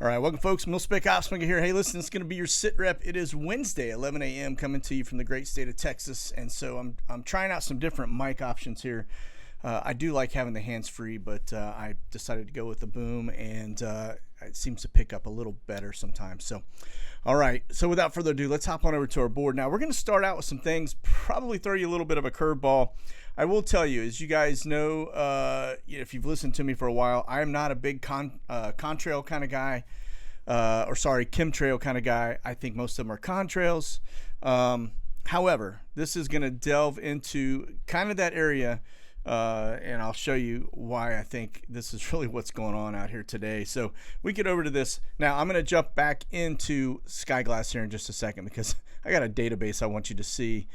All right, welcome folks. Mil-Spec Opsmaker here. Hey, listen, it's going to be your SITREP. It is Wednesday, 11 a.m. coming to you from the great state of Texas, and so I'm trying out some different mic options here. I do like having the hands-free, but I decided to go with the boom, and it seems to pick up a little better sometimes. So, all right, so without further ado, let's hop on over to our board. Now, we're going to start out with some things, probably throw you a little bit of a curveball. I will tell you, as you guys know, if you've listened to me for a while, I am not a big contrail kind of guy, chemtrail kind of guy. I think most of them are contrails. However, this is going to delve into kind of that area, and I'll show you why I think this is really what's going on out here today. So we get over to this. Now, I'm going to jump back into Skyglass here in just a second because I got a database I want you to see.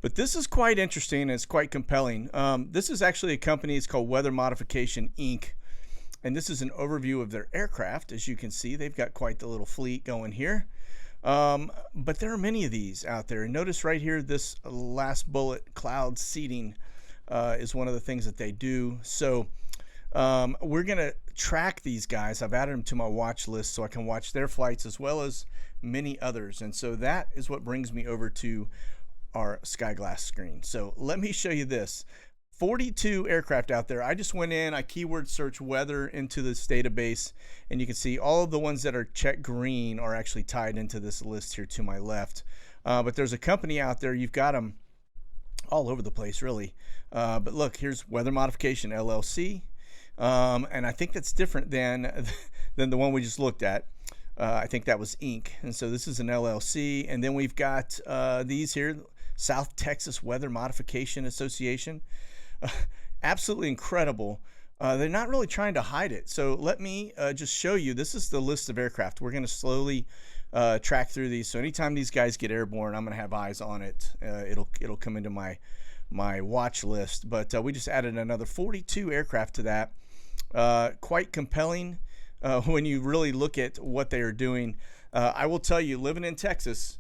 But this is quite interesting and it's quite compelling. This is actually a company. It's called Weather Modification, Inc. And this is an overview of their aircraft. As you can see, they've got quite the little fleet going here. But there are many of these out there. And notice right here, this last bullet, cloud seeding, is one of the things that they do. So we're going to track these guys. I've added them to my watch list so I can watch their flights as well as many others. And so that is what brings me over to our Skyglass screen. So let me show you this. 42 aircraft out there. I just went in, I keyword search weather into this database, and you can see all of the ones that are checked green are actually tied into this list here to my left. But there's a company out there, you've got them all over the place really. But look, here's Weather Modification LLC. And I think that's different than the one we just looked at. I think that was Inc. And so this is an LLC. And then we've got these here, South Texas Weather Modification Association. Absolutely incredible. They're not really trying to hide it. So let me just show you. This is the list of aircraft. We're going to slowly track through these. So anytime these guys get airborne, I'm going to have eyes on it. It'll come into my watch list. But we just added another 42 aircraft to that. Quite compelling when you really look at what they are doing. I will tell you, living in Texas,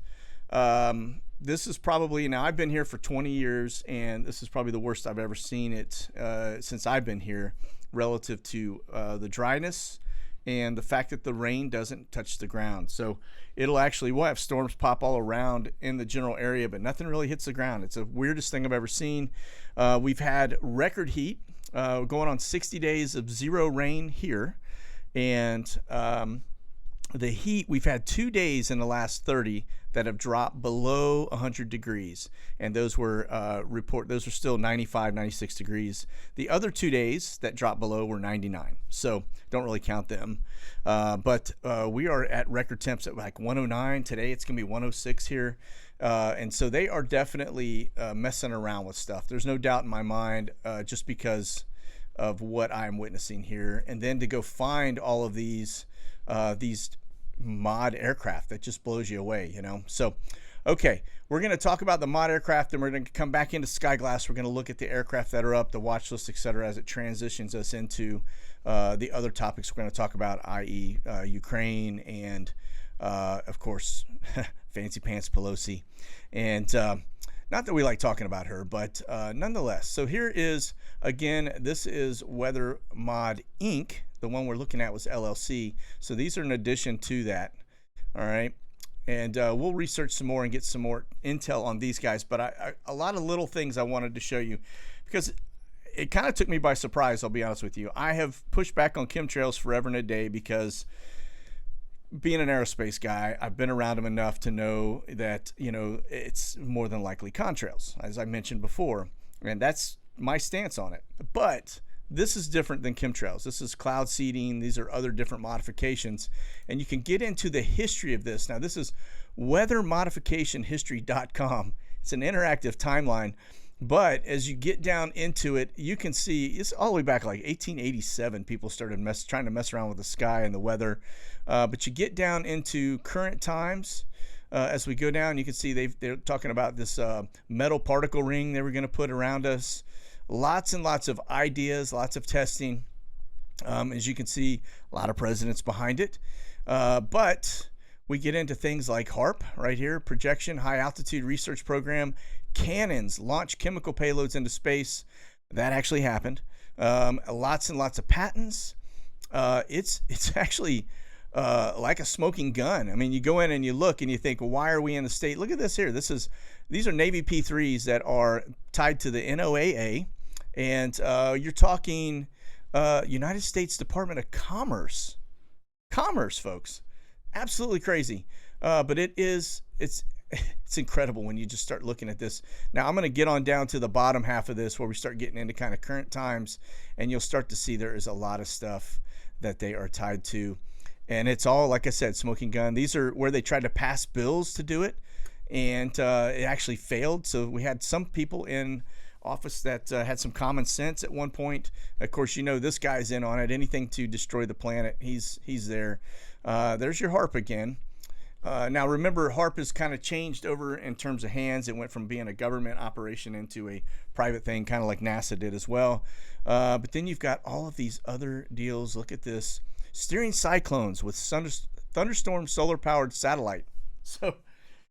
this is probably, now I've been here for 20 years, and this is probably the worst I've ever seen it since I've been here, relative to the dryness and the fact that the rain doesn't touch the ground. So we'll have storms pop all around in the general area, but nothing really hits the ground. It's the weirdest thing I've ever seen. We've had record heat, going on 60 days of zero rain here. And the heat, we've had 2 days in the last 30 that have dropped below 100 degrees. And those were those are still 95, 96 degrees. The other 2 days that dropped below were 99. So don't really count them. But we are at record temps at like 109. Today it's going to be 106 here. And so they are definitely messing around with stuff. There's no doubt in my mind, just because of what I'm witnessing here. And then to go find all of these mod aircraft, that just blows you away, you know. So okay, we're going to talk about the mod aircraft, and we're going to come back into Skyglass. We're going to look at the aircraft that are up, the watch list, etc., as it transitions us into the other topics we're going to talk about, i.e. Ukraine and of course fancy pants Pelosi. And not that we like talking about her, but nonetheless. So here is, again, this is Weather Mod Inc. The one we're looking at was LLC. So these are in addition to that. All right. And we'll research some more and get some more intel on these guys. But a lot of little things I wanted to show you, because it kind of took me by surprise, I'll be honest with you. I have pushed back on chemtrails forever and a day because, being an aerospace guy, I've been around them enough to know that, you know, it's more than likely contrails, as I mentioned before. And that's my stance on it. But this is different than chemtrails. This is cloud seeding. These are other different modifications. And you can get into the history of this. Now, this is weathermodificationhistory.com. It's an interactive timeline. But as you get down into it, you can see it's all the way back like 1887. People started trying to mess around with the sky and the weather. But you get down into current times. As we go down, you can see they're talking about this metal particle ring they were going to put around us. Lots and lots of ideas, lots of testing. As you can see, a lot of presidents behind it. But we get into things like HAARP right here, Projection High Altitude Research Program. Cannons launch chemical payloads into space. That actually happened. Lots and lots of patents. It's actually like a smoking gun. I mean, you go in and you look and you think, well, why are we in the state? Look at this here. These are Navy P3s that are tied to the NOAA, and you're talking United States Department of Commerce, folks. Absolutely crazy. But it's incredible when you just start looking at this. Now I'm going to get on down to the bottom half of this where we start getting into kind of current times, and you'll start to see there is a lot of stuff that they are tied to. And it's all, like I said, smoking gun. These are where they tried to pass bills to do it, and it actually failed. So we had some people in office that had some common sense at one point. Of course, you know this guy's in on it. Anything to destroy the planet, he's there. There's your HAARP again. Now remember, HAARP has kind of changed over in terms of hands. It went from being a government operation into a private thing, kind of like NASA did as well. But then you've got all of these other deals. Look at this. Steering cyclones with thunderstorm solar-powered satellite.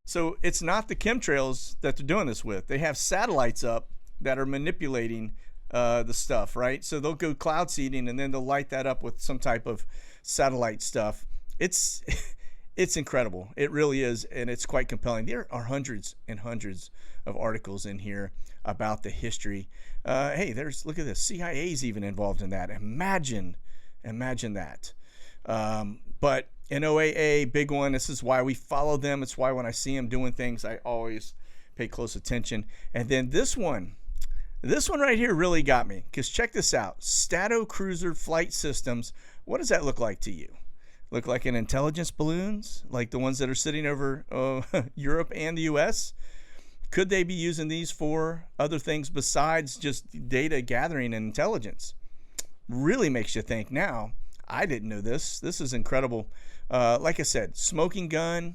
So it's not the chemtrails that they're doing this with. They have satellites up that are manipulating the stuff, right? So they'll go cloud seeding, and then they'll light that up with some type of satellite stuff. It's incredible. It really is, and it's quite compelling. There are hundreds and hundreds of articles in here about the history. Hey, look at this. CIA's even involved in that. Imagine that. But NOAA, big one. This is why we follow them. It's why when I see them doing things, I always pay close attention. And then this one right here really got me, because check this out. Strato Cruiser Flight Systems. What does that look like to you? Look like an intelligence balloons, like the ones that are sitting over Europe and the U.S.? Could they be using these for other things besides just data gathering and intelligence? Really makes you think now. I didn't know this. This is incredible. Like I said, smoking gun,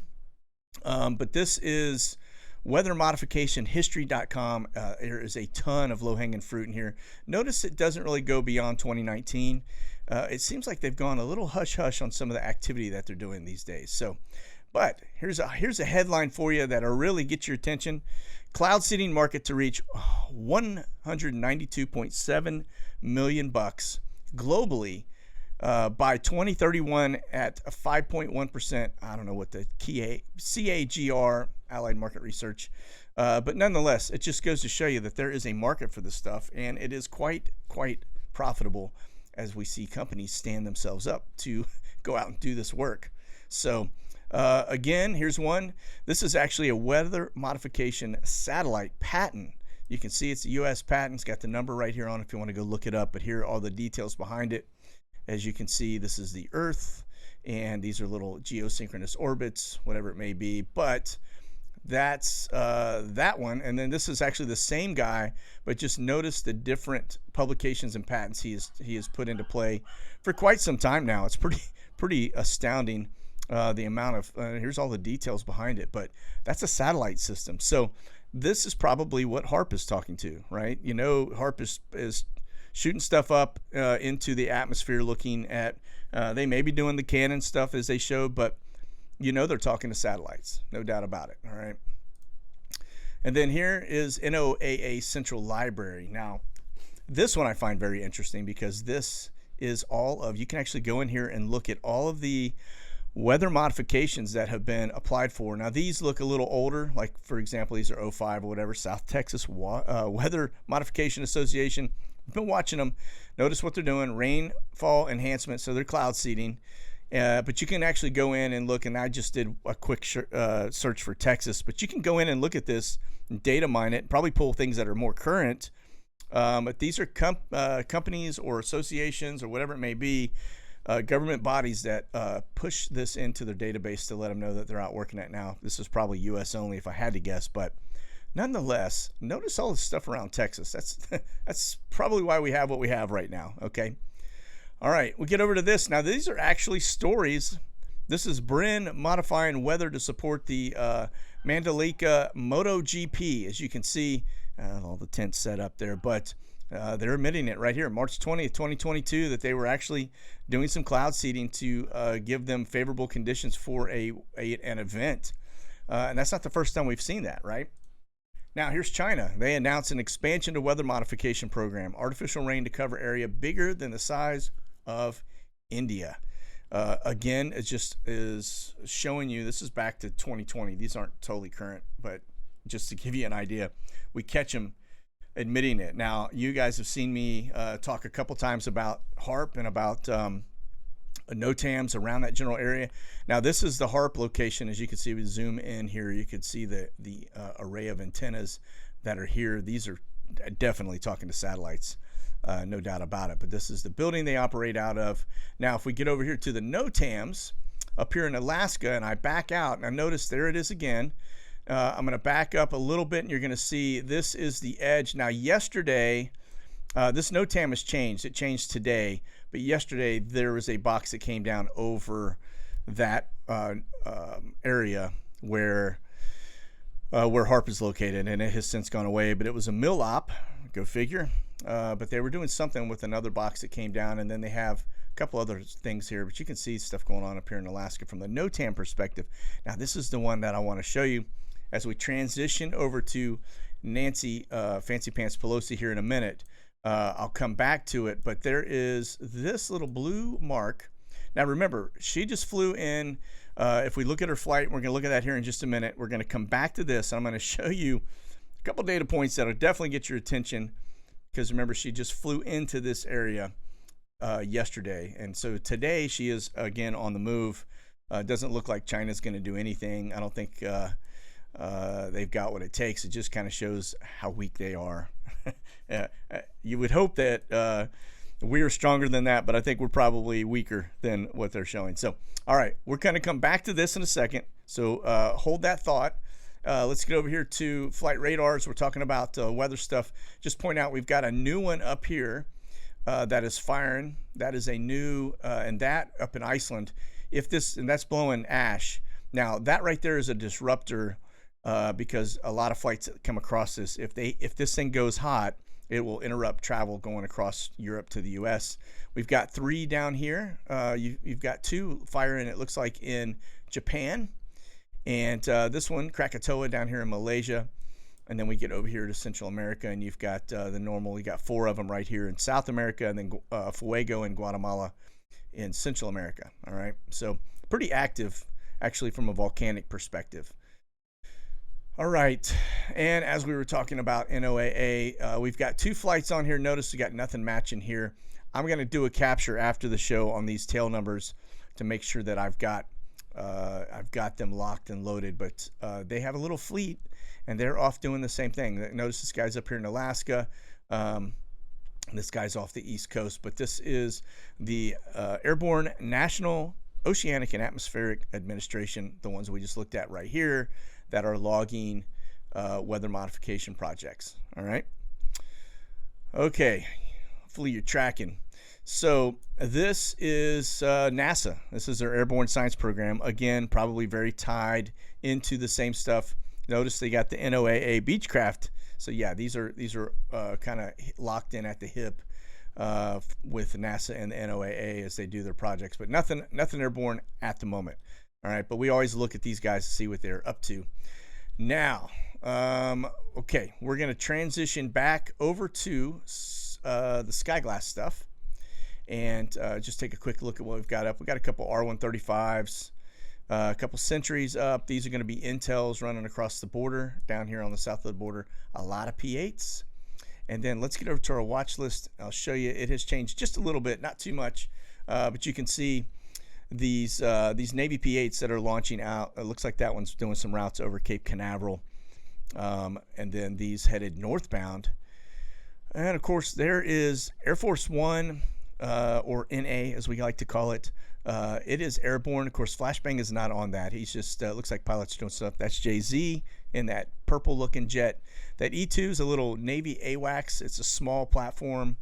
but this is weathermodificationhistory.com. There is a ton of low-hanging fruit in here. Notice it doesn't really go beyond 2019. It seems like they've gone a little hush-hush on some of the activity that they're doing these days. So, but here's a headline for you that'll really get your attention. Cloud seeding market to reach $192.7 million globally by 2031 at a 5.1%. I don't know what the CAGR, Allied Market Research, but nonetheless, it just goes to show you that there is a market for this stuff, and it is quite profitable as we see companies stand themselves up to go out and do this work. So again, here's one. This is actually a weather modification satellite patent. You can see it's a U.S. patent. It's got the number right here on if you want to go look it up, but here are all the details behind it. As you can see, this is the Earth, and these are little geosynchronous orbits, whatever it may be. But that's that one. And then this is actually the same guy, but just notice the different publications and patents he has put into play for quite some time now. It's pretty astounding, the amount of here's all the details behind it. But that's a satellite system. So this is probably what HAARP is talking to, right? You know, HAARP is shooting stuff up into the atmosphere, looking at they may be doing the Canon stuff as they showed, but you know they're talking to satellites, no doubt about it. All right. And then here is NOAA Central Library. Now, this one I find very interesting because this is all of, you can actually go in here and look at all of the weather modifications that have been applied for. Now, these look a little older, like, for example, these are 05 or whatever, South Texas Weather Modification Association. I've been watching them. Notice what they're doing, rainfall enhancement, so they're cloud seeding. But you can actually go in and look, and I just did a quick search for Texas, but you can go in and look at this and data mine it, probably pull things that are more current. But these are companies or associations or whatever it may be, government bodies that push this into their database to let them know that they're out working it now. This is probably U.S. only if I had to guess, but nonetheless, notice all the stuff around Texas. That's probably why we have what we have right now, okay? All right, we get over to this. Now, these are actually stories. This is Brin modifying weather to support the Mandalika MotoGP. As you can see, all the tents set up there, but they're admitting it right here, March 20th, 2022, that they were actually doing some cloud seeding to give them favorable conditions for an event. And that's not the first time we've seen that, right? Now, here's China. They announced an expansion to weather modification program, artificial rain to cover area bigger than the size of India. Again, it just is showing you, this is back to 2020. These aren't totally current, but just to give you an idea, we catch them admitting it. Now, you guys have seen me talk a couple times about HAARP and about NOTAMs around that general area. Now, this is the HAARP location. As you can see, we zoom in here, you can see the array of antennas that are here. These are definitely talking to satellites. No doubt about it. But this is the building they operate out of. Now, if we get over here to the NOTAMs up here in Alaska, and I back out, now notice there it is again. I'm going to back up a little bit, and you're going to see this is the edge. Now, yesterday, this NOTAM has changed. It changed today, but yesterday there was a box that came down over that area where HAARP is located, and it has since gone away. But it was a mill op. Go figure. But they were doing something with another box that came down, and then they have a couple other things here, but you can see stuff going on up here in Alaska from the NOTAM perspective. Now, this is the one that I want to show you as we transition over to Nancy Fancy Pants Pelosi here in a minute. I'll come back to it, but there is this little blue mark. Now, remember, she just flew in. If we look at her flight, we're going to look at that here in just a minute. We're going to come back to this. I'm going to show you a couple data points that will definitely get your attention, because remember, she just flew into this area yesterday, and so today she is again on the move. Doesn't look like China's going to do anything. I don't think they've got what it takes. It just kind of shows how weak they are. You would hope that we are stronger than that, but I think we're probably weaker than what they're showing. So, all right, we're going to come back to this in a second. So hold that thought. Let's get over here to flight radars. We're talking about weather stuff. Just point out we've got a new one up here that is firing. That is a new, and that up in Iceland. And that's blowing ash. Now, that right there is a disruptor because a lot of flights come across this. If this thing goes hot, it will interrupt travel going across Europe to the U.S. We've got 3 down here. You've got 2 firing, it looks like, in Japan. And this one, Krakatoa, down here in Malaysia. And then we get over here to Central America, and you've got the normal. You got 4 of them right here in South America, and then Fuego in Guatemala in Central America. All right, so pretty active, actually, from a volcanic perspective. All right, and as we were talking about NOAA, we've got 2 flights on here. Notice we got nothing matching here. I'm going to do a capture after the show on these tail numbers to make sure that I've got them locked and loaded, but they have a little fleet, and they're off doing the same thing. Notice this guy's up here in Alaska. This guy's off the East Coast, but this is the Airborne National Oceanic and Atmospheric Administration, the ones we just looked at right here, that are logging weather modification projects. All right. Okay. Hopefully you're tracking. So this is NASA. This is their Airborne Science Program. Again, probably very tied into the same stuff. Notice they got the NOAA Beechcraft. So yeah, these are kind of locked in at the hip with NASA and the NOAA as they do their projects. But nothing airborne at the moment. All right, but we always look at these guys to see what they're up to. Now, okay, we're going to transition back over to the Skyglass stuff. And just take a quick look at what we've got up. We've got a couple R135s, a couple Sentries up. These are going to be Intels running across the border, down here on the south of the border. A lot of P8s. And then let's get over to our watch list. I'll show you. It has changed just a little bit, not too much. But you can see these Navy P8s that are launching out. It looks like that one's doing some routes over Cape Canaveral. And then these headed northbound. And, of course, there is Air Force One. Or NA, as we like to call it. It is airborne. Of course, Flashbang is not on that. He's just looks like pilot's doing stuff. That's JZ in that purple-looking jet. That E2 is a little Navy AWACS. It's a small platform,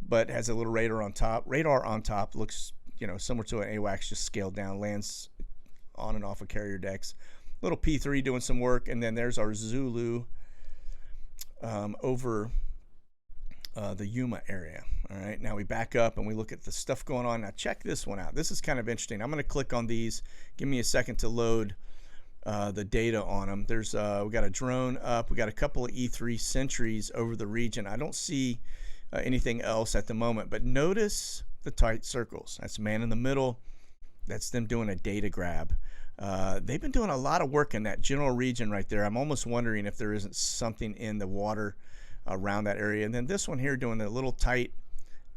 but has a little radar on top. Radar on top looks, similar to an AWACS, just scaled down. Lands on and off of carrier decks. Little P3 doing some work, and then there's our Zulu over the Yuma area. All right, now we back up and we look at the stuff going on. Now check this one out. This is kind of interesting. I'm going to click on these. Give me a second to load the data on them. There's we got a drone up. We got a couple of E3 Sentries over the region. I don't see anything else at the moment, but notice the tight circles. That's man in the middle. That's them doing a data grab. They've been doing a lot of work in that general region right there. I'm almost wondering if there isn't something in the water around that area. And then this one here doing the little tight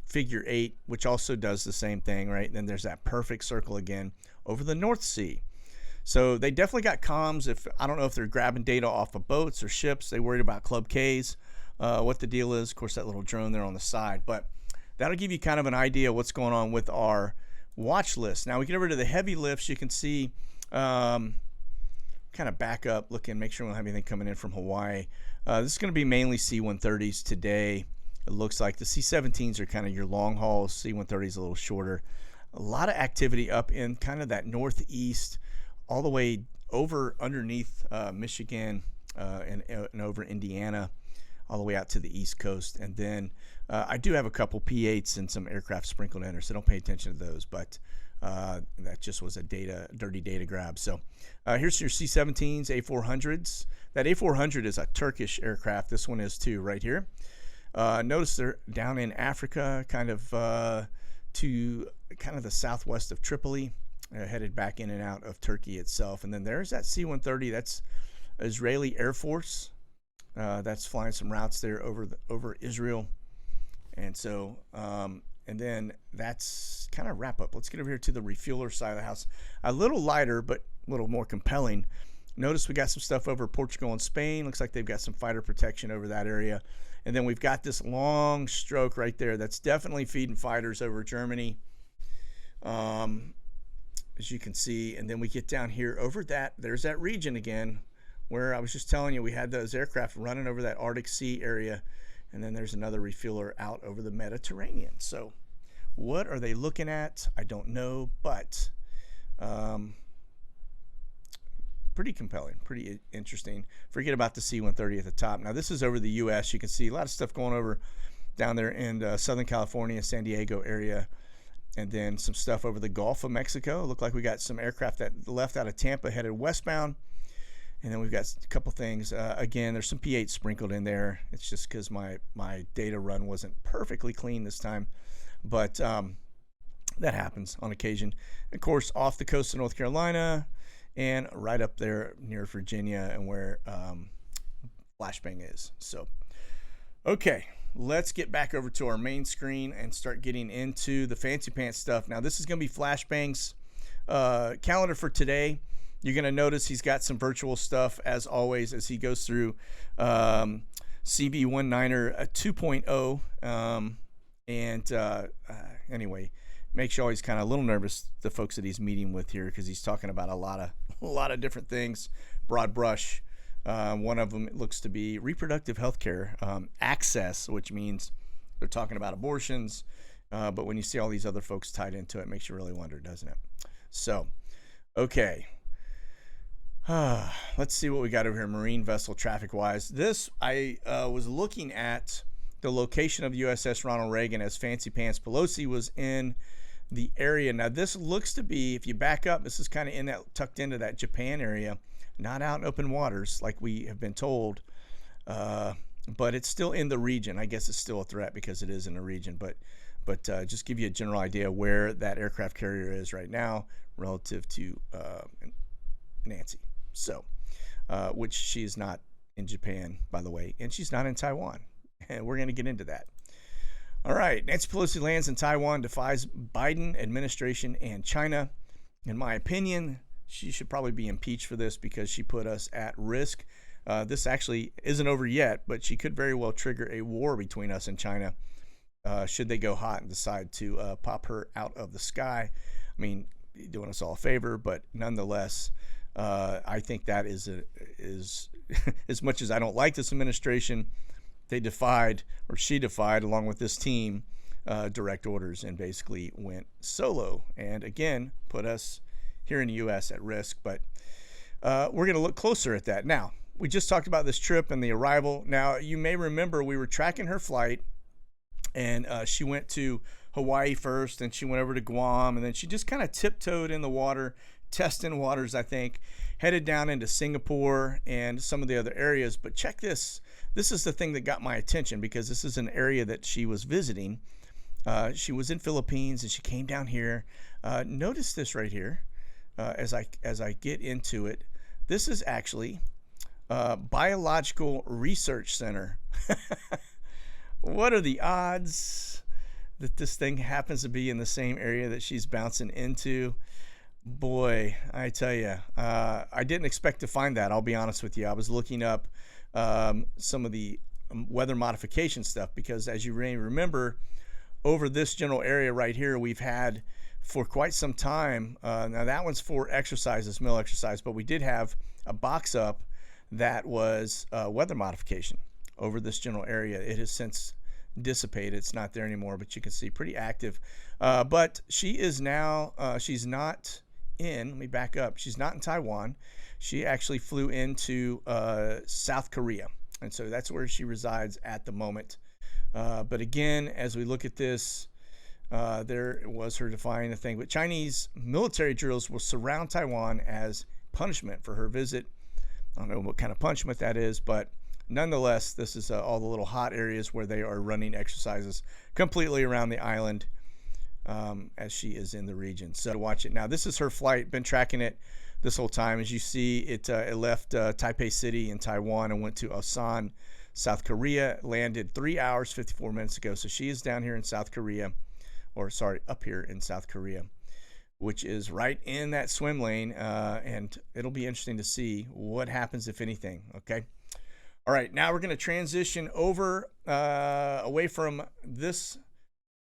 figure 8, which also does the same thing, right? And then there's that perfect circle again over the North Sea. So they definitely got comms. I don't know if they're grabbing data off of boats or ships. They worried about Club K's, what the deal is. Of course, that little drone there on the side. But that'll give you kind of an idea of what's going on with our watch list. Now we get over to the heavy lifts. You can see kind of back up, looking, make sure we don't have anything coming in from Hawaii. This is going to be mainly C-130s today. It looks like the C-17s are kind of your long hauls. C-130s a little shorter. A lot of activity up in kind of that northeast, all the way over underneath Michigan and over Indiana, all the way out to the East Coast. And then I do have a couple P-8s and some aircraft sprinkled in there, so don't pay attention to those. But that just was a dirty data grab. So here's your C-17s, A400s. That A400 is a Turkish aircraft. This one is too, right here. Notice they're down in Africa, kind of to kind of the southwest of Tripoli, headed back in and out of Turkey itself. And then there's that C-130. That's Israeli Air Force. That's flying some routes there over Israel. And so, and then that's kind of wrap up. Let's get over here to the refueler side of the house. A little lighter, but a little more compelling. Notice we got some stuff over Portugal and Spain. Looks like they've got some fighter protection over that area. And then we've got this long stroke right there. That's definitely feeding fighters over Germany, as you can see. And then we get down here over that. There's that region again where I was just telling you we had those aircraft running over that Arctic Sea area. And then there's another refueler out over the Mediterranean. So what are they looking at? I don't know, but pretty compelling, pretty interesting. Forget about the C-130 at the top. Now this is over the U.S. You can see a lot of stuff going over down there in Southern California, San Diego area, and then some stuff over the Gulf of Mexico. Look like we got some aircraft that left out of Tampa headed westbound. And then we've got a couple things. Again, there's some P-8 sprinkled in there. It's just because my data run wasn't perfectly clean this time. But that happens on occasion. Of course, off the coast of North Carolina and right up there near Virginia and where Flashbang is. So, okay, let's get back over to our main screen and start getting into the fancy pants stuff. Now, this is going to be Flashbang's calendar for today. You're going to notice he's got some virtual stuff, as always, as he goes through CB19er 2.0. Anyway, makes you always kind of a little nervous, the folks that he's meeting with here, because he's talking about a lot of different things, broad brush. One of them looks to be reproductive health care access, which means they're talking about abortions. But when you see all these other folks tied into it, it makes you really wonder, doesn't it? So, okay. Let's see what we got over here, marine vessel traffic-wise. This, I was looking at the location of USS Ronald Reagan as Fancy Pants Pelosi was in the area. Now, this looks to be, if you back up, this is kind of in that tucked into that Japan area, not out in open waters like we have been told, but it's still in the region. I guess it's still a threat because it is in the region, but just give you a general idea where that aircraft carrier is right now relative to Nancy. So, which she is not in Japan, by the way, and she's not in Taiwan. And we're going to get into that. All right, Nancy Pelosi lands in Taiwan, defies Biden administration and China. In my opinion, she should probably be impeached for this because she put us at risk. This actually isn't over yet, but she could very well trigger a war between us and China should they go hot and decide to pop her out of the sky. I mean, doing us all a favor, but nonetheless, I think that is as much as I don't like this administration, they defied, or she defied, along with this team, direct orders and basically went solo. And again, put us here in the U.S. at risk. But we're going to look closer at that. Now, we just talked about this trip and the arrival. Now, you may remember we were tracking her flight, and she went to Hawaii first, and she went over to Guam, and then she just kind of tiptoed in the water, testing waters, I think, headed down into Singapore and some of the other areas. But check this. This is the thing that got my attention because this is an area that she was visiting. She was in Philippines and she came down here Notice this right here as I get into it. This is actually Biological Research Center. What are the odds that this thing happens to be in the same area that she's bouncing into? Boy, I tell you, I didn't expect to find that. I'll be honest with you. I was looking up some of the weather modification stuff because, as you may remember, over this general area right here, we've had for quite some time. Now that one's for exercises, mill exercise, but we did have a box up that was weather modification over this general area. It has since dissipated. It's not there anymore, but you can see pretty active. But she is now, she's not in, let me back up. She's not in Taiwan. She actually flew into South Korea. And so that's where she resides at the moment. But again, as we look at this, there was her defying the thing. But Chinese military drills will surround Taiwan as punishment for her visit. I don't know what kind of punishment that is, but nonetheless, this is all the little hot areas where they are running exercises completely around the island as she is in the region. So watch it. Now, this is her flight. Been tracking it this whole time. As you see, it left Taipei City in Taiwan and went to Asan, South Korea. Landed 3 hours, 54 minutes ago. So she is down here in South Korea, or sorry, up here in South Korea, which is right in that swim lane. And it'll be interesting to see what happens, if anything. Okay. All right, now we're going to transition over away from this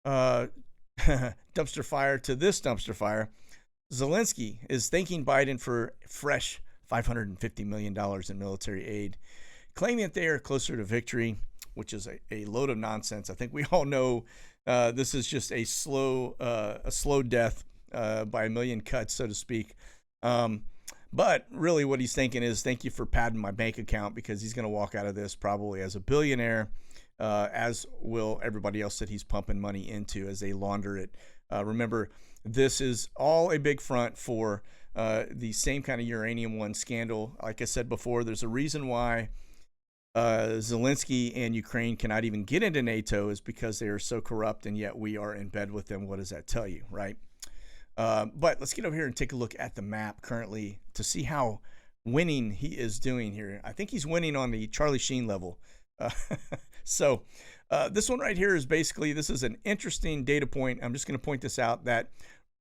dumpster fire to this dumpster fire. Zelensky is thanking Biden for fresh $550 million in military aid, claiming that they are closer to victory, which is a load of nonsense. I think we all know this is just a slow death by a million cuts, so to speak. But really what he's thinking is, thank you for padding my bank account, because he's going to walk out of this probably as a billionaire, as will everybody else that he's pumping money into as they launder it. Remember, this is all a big front for the same kind of uranium one scandal. Like I said before, there's a reason why Zelensky and Ukraine cannot even get into NATO, is because they are so corrupt, and yet we are in bed with them. What does that tell you, right? But let's get over here and take a look at the map currently to see how winning he is doing here. I think he's winning on the Charlie Sheen level. So this one right here is basically, this is an interesting data point. I'm just going to point this out, that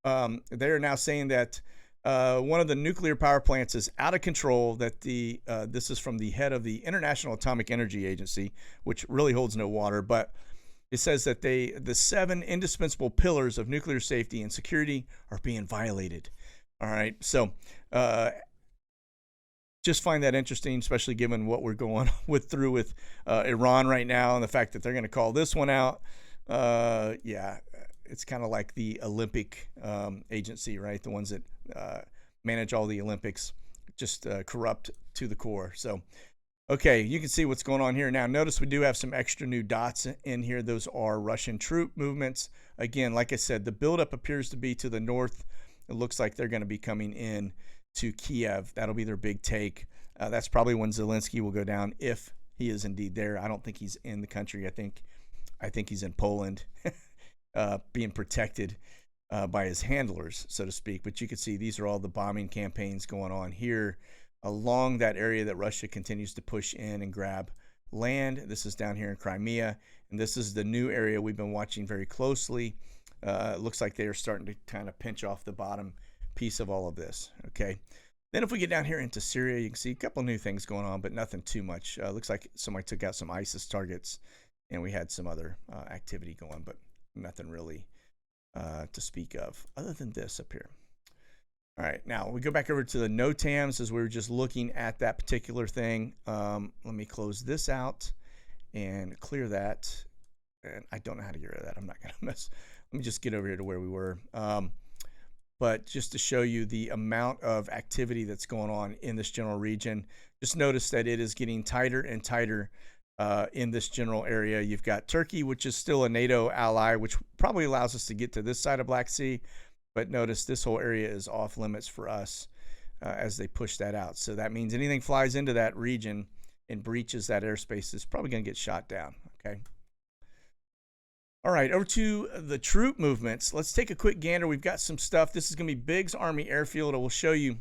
they are now saying that one of the nuclear power plants is out of control, that this is from the head of the International Atomic Energy Agency, which really holds no water, but it says that the 7 indispensable pillars of nuclear safety and security are being violated. All right, so just find that interesting, especially given what we're going through with Iran right now, and the fact that they're going to call this one out. Yeah, it's kind of like the Olympic agency, right? The ones that manage all the Olympics, just corrupt to the core. So, okay, you can see what's going on here. Now, notice we do have some extra new dots in here. Those are Russian troop movements. Again, like I said, the buildup appears to be to the north. It looks like they're going to be coming in to Kiev. That'll be their big take. That's probably when Zelensky will go down, if he is indeed there. I don't think he's in the country. I think he's in Poland, being protected by his handlers, so to speak. But you can see these are all the bombing campaigns going on here along that area that Russia continues to push in and grab land. This is down here in Crimea, and this is the new area we've been watching very closely. It looks like they are starting to kind of pinch off the bottom piece of all of this. Okay, then if we get down here into Syria, you can see a couple new things going on, but nothing too much. Looks like somebody took out some ISIS targets, and we had some other activity going, but nothing really to speak of other than this up here. All right, now we go back over to the NOTAMs as we were just looking at that particular thing. Let me close this out and clear that. And I don't know how to get rid of that. I'm not going to mess. Let me just get over here to where we were. But just to show you the amount of activity that's going on in this general region, just notice that it is getting tighter and tighter in this general area. You've got Turkey, which is still a NATO ally, which probably allows us to get to this side of Black Sea. But notice this whole area is off limits for us as they push that out. So that means anything flies into that region and breaches that airspace is probably going to get shot down. Okay. All right, over to the troop movements. Let's take a quick gander. We've got some stuff. This is going to be Biggs Army Airfield. I will show you.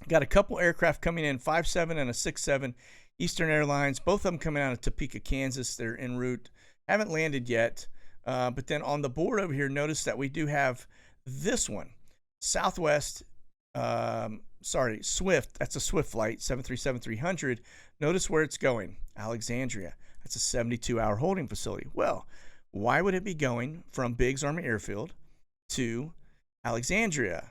Got a couple aircraft coming in, 5.7 and a 6.7, Eastern Airlines. Both of them coming out of Topeka, Kansas. They're en route. Haven't landed yet. But then on the board over here, notice that we do have this one. Southwest, Swift. That's a Swift flight, 737-300. Notice where it's going. Alexandria. That's a 72-hour holding facility. Well, why would it be going from Biggs Army Airfield to Alexandria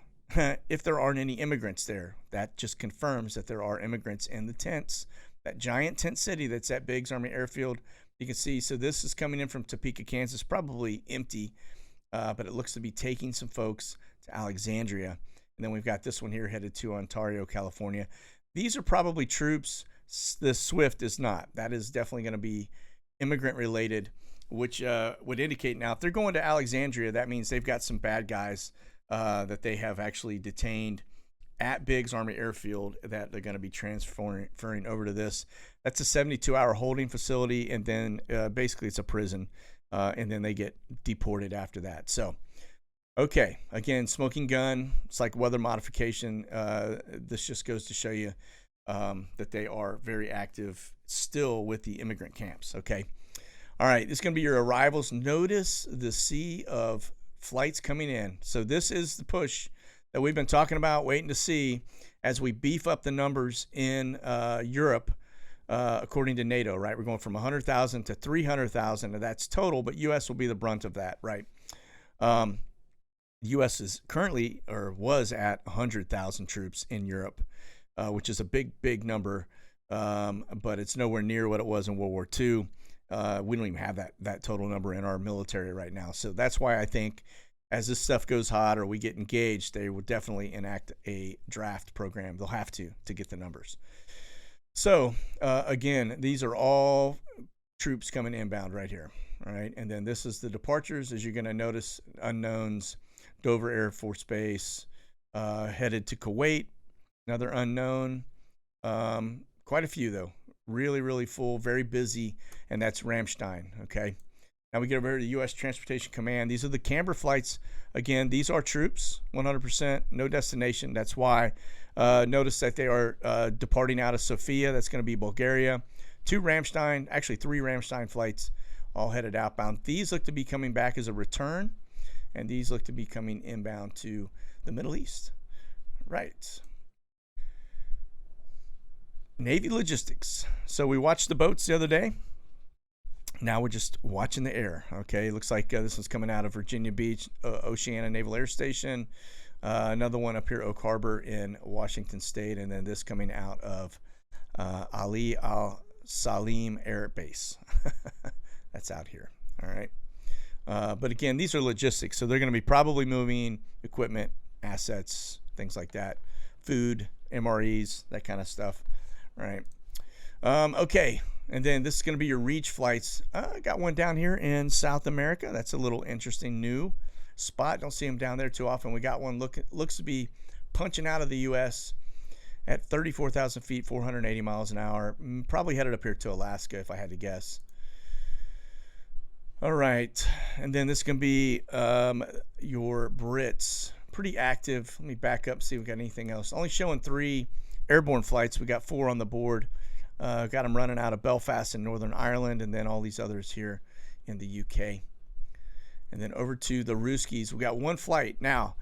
if there aren't any immigrants there? That just confirms that there are immigrants in the tents. That giant tent city that's at Biggs Army Airfield, you can see. So this is coming in from Topeka, Kansas, probably empty, but it looks to be taking some folks to Alexandria. And then we've got this one here headed to Ontario, California. These are probably troops. The Swift is not. That is definitely going to be immigrant related, which would indicate now if they're going to Alexandria, that means they've got some bad guys that they have actually detained at Biggs Army Airfield that they're going to be transferring over to this. That's a 72-hour holding facility, and then basically it's a prison, and then they get deported after that. So, okay, again, smoking gun. It's like weather modification. This just goes to show you that they are very active still with the immigrant camps, okay? All right, this is going to be your arrivals. Notice the sea of flights coming in. So this is the push that we've been talking about, waiting to see as we beef up the numbers in Europe, according to NATO, right? We're going from 100,000 to 300,000, and that's total, but U.S. will be the brunt of that, right? The U.S. is currently, or was at 100,000 troops in Europe, which is a big, big number, but it's nowhere near what it was in World War II. We don't even have that total number in our military right now. So that's why I think as this stuff goes hot or we get engaged, they will definitely enact a draft program. They'll have to get the numbers. So again, these are all troops coming inbound right here. All right. And then this is the departures. As you're going to notice, unknowns, Dover Air Force Base, headed to Kuwait, another unknown. Quite a few though. Really, really full, very busy, and that's Ramstein, okay? Now we get over to the U.S. Transportation Command. These are the Canberra flights. Again, these are troops, 100%, no destination. That's why. Notice that they are departing out of Sofia. That's going to be Bulgaria. 2 Ramstein, actually 3 Ramstein flights, all headed outbound. These look to be coming back as a return, and these look to be coming inbound to the Middle East. Right. Navy logistics. So we watched the boats the other day. Now we're just watching the air. Okay, looks like this one's coming out of Virginia Beach, Oceana Naval Air Station. Another one up here, Oak Harbor in Washington State, and then this coming out of Ali Al Salim Air Base. That's out here. All right. But again, these are logistics, so they're going to be probably moving equipment, assets, things like that, food, MREs, that kind of stuff. Right. Okay. And then this is going to be your reach flights. I got one down here in South America. That's a little interesting new spot. Don't see them down there too often. We got one looks to be punching out of the U.S. at 34,000 feet, 480 miles an hour. Probably headed up here to Alaska if I had to guess. All right. And then this is going to be your Brits. Pretty active. Let me back up, see if we got anything else. Only showing 3 airborne flights. We got 4 on the board. Got them running out of Belfast in Northern Ireland, and then all these others here in the UK. And then over to the Ruskies, we got 1 flight. Now,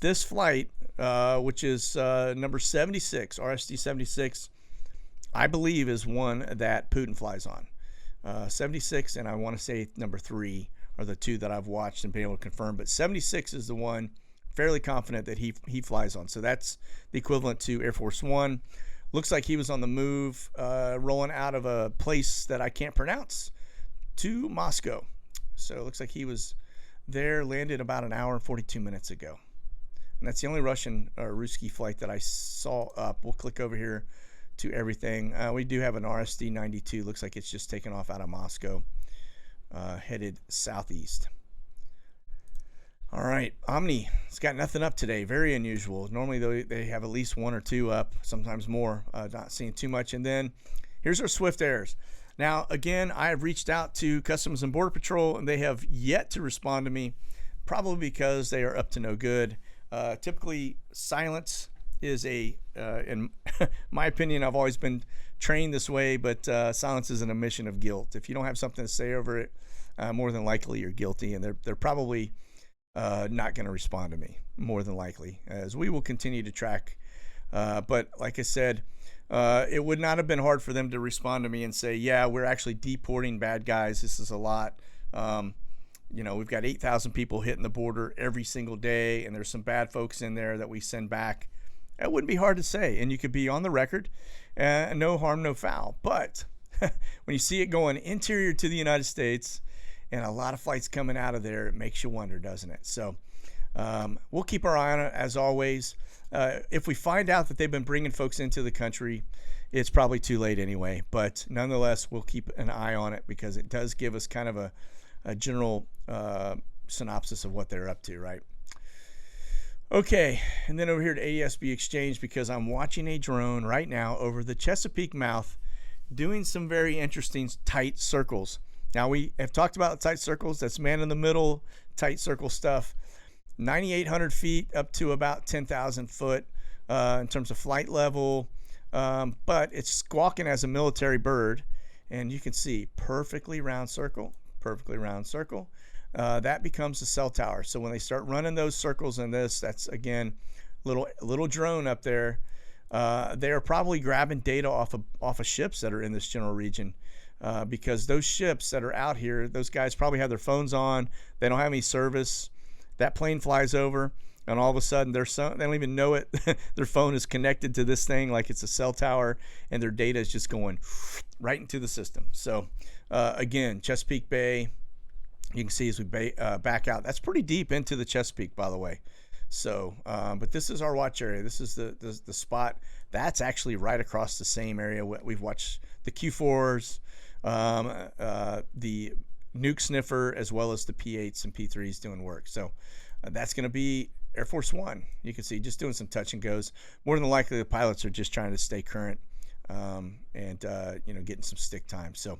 this flight, which is number 76, RSD 76, I believe is one that Putin flies on. 76, and I want to say number 3 are the 2 that I've watched and been able to confirm. But 76 is the one, fairly confident that he flies on. So that's the equivalent to Air Force One. Looks like he was on the move, rolling out of a place that I can't pronounce to Moscow. So it looks like he was there, landed about an hour and 42 minutes ago. And that's the only Russian or Ruski flight that I saw up. We'll click over here to everything. We do have an RSD 92. Looks like it's just taken off out of Moscow, headed southeast. All right, Omni, it's got nothing up today. Very unusual. Normally, they have at least 1 or 2 up, sometimes more. Not seeing too much. And then here's our Swift Airs. Now, again, I have reached out to Customs and Border Patrol, and they have yet to respond to me, probably because they are up to no good. Typically, silence is in my opinion, I've always been trained this way, but silence is an admission of guilt. If you don't have something to say over it, more than likely you're guilty, and they're probably not going to respond to me, more than likely, as we will continue to track. But like I said, it would not have been hard for them to respond to me and say, yeah, we're actually deporting bad guys. This is a lot. We've got 8,000 people hitting the border every single day, and there's some bad folks in there that we send back. It wouldn't be hard to say, and you could be on the record, no harm, no foul. But when you see it going interior to the United States and a lot of flights coming out of there, it makes you wonder, doesn't it? So we'll keep our eye on it, as always. If we find out that they've been bringing folks into the country, it's probably too late anyway. But nonetheless, we'll keep an eye on it because it does give us kind of a general synopsis of what they're up to, right? Okay, and then over here to ADSB Exchange, because I'm watching a drone right now over the Chesapeake mouth doing some very interesting tight circles. Now, we have talked about tight circles. That's man in the middle, tight circle stuff. 9,800 feet up to about 10,000 foot in terms of flight level. But it's squawking as a military bird. And you can see perfectly round circle, perfectly round circle. That becomes a cell tower. So when they start running those circles in this, that's, again, little drone up there. They are probably grabbing data off of ships that are in this general region. Because those ships that are out here, those guys probably have their phones on. They don't have any service. That plane flies over, and all of a sudden they don't even know it. Their phone is connected to this thing like it's a cell tower, and their data is just going right into the system. So again, Chesapeake Bay, you can see as we back out. That's pretty deep into the Chesapeake, by the way. So, but this is our watch area. This is the spot. That's actually right across the same area. We've watched the Q4s, the nuke sniffer, as well as the P8s and P3s doing work. So that's going to be Air Force One. You can see just doing some touch and goes. More than likely, the pilots are just trying to stay current and getting some stick time. So,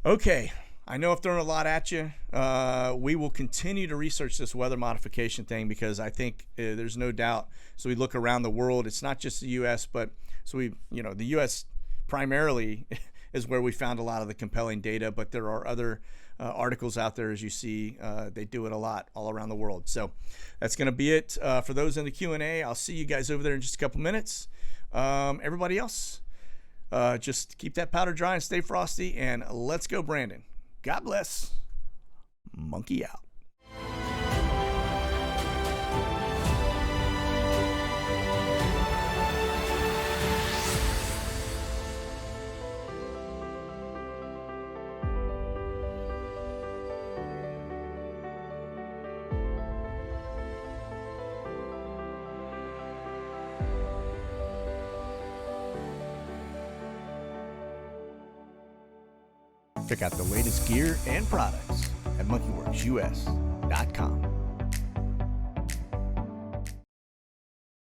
okay. I know I've thrown a lot at you. We will continue to research this weather modification thing because I think there's no doubt. So we look around the world. It's not just the U.S., but the U.S. primarily is where we found a lot of the compelling data, but there are other articles out there, as you see. They do it a lot all around the world. So that's going to be it for those in the Q&A. I'll see you guys over there in just a couple minutes. Everybody else, just keep that powder dry and stay frosty, and let's go, Brandon. God bless. Monkey out. Check out the latest gear and products at monkeyworxus.com.